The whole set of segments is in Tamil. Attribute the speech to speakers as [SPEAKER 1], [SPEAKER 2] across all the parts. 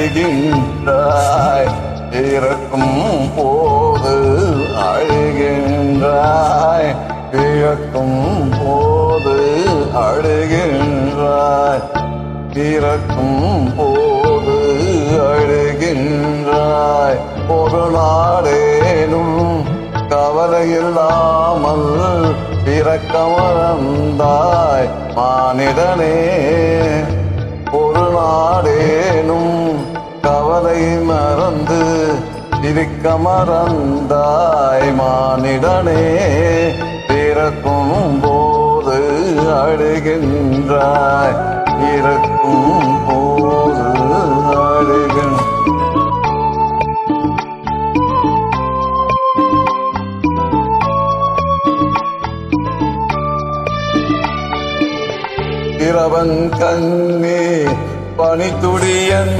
[SPEAKER 1] அழுகின்றாய், இறக்கும் போது அழுகின்றாய், இறக்கும் போது அழுகின்றாய், இறக்கும் போது அழுகின்றாய். ஒரு நாடேனும் கவலையில்லாமல் பிறக்க மறந்தாய் மானிடனே. ஒரு நாடேனும் கவலை மறந்து இருக்க மறந்தாய் மானிடனே. பிறக்கும் போது அழுகின்றாய், இறக்கும் போது அழுகின்றாய். இரவன் கண்ணே பனித்துடியன்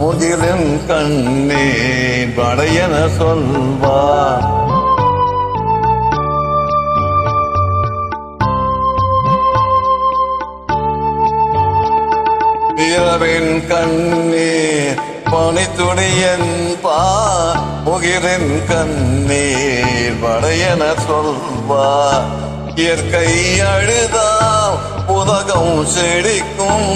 [SPEAKER 1] முகிலின் கண்ணே படையன சொல்வார். இரவின் கண்ணே பனித்துடியன் முகிலின் கண்ணே படையன சொல்வார். இயற்கை அழுதால் உலகம் செழிக்கும்,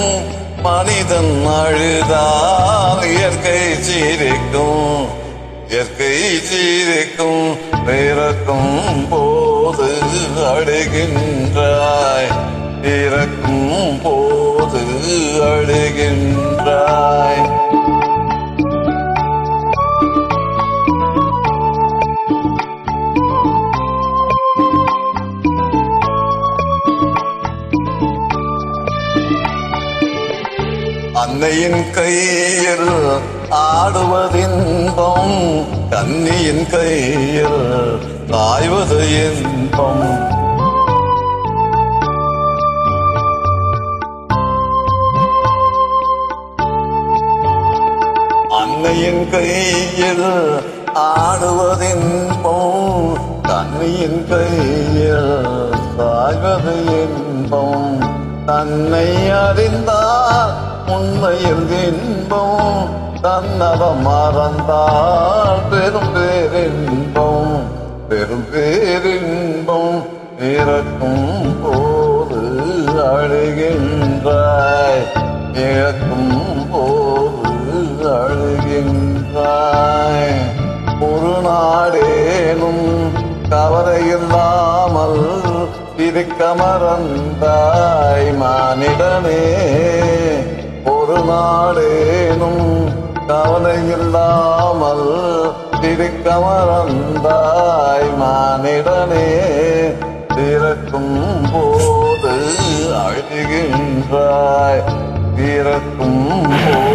[SPEAKER 1] மனிதன் அழுதால் இயற்கை சீரிக்கும், இயற்கை சீரிக்கும். பிறக்கும் போது அழுகின்றாய், இறக்கும் போது அழுகின்றாய். அன்னையின் கையில் ஆடுவதின்பம், கன்னியின் கையில் காய்வது இன்பம். அன்னையின் கையில் ஆடுவதின்பம், கன்னியின் கையில் காய்வது இன்பம். தன்னை அறிந்தால் உண்மையில் இன்பம், தன்னலம் மறந்தால் பெரும் பேரின்பம், பெரும் பேரின்பம். இறக்கும் போது அழுகின்றாய், இறக்கும் போது அழுகின்றாய். ஒரு நாடேனும் கவலையில்லாமல் இருக்க மறந்தாய் மானிடனே. ஒரு நாடேனும் கவலையில்லாமல் இருக்க மறந்தாய் மானிடனே. பிறக்கும் போது அழுகின்றாய், பிறக்கும் போது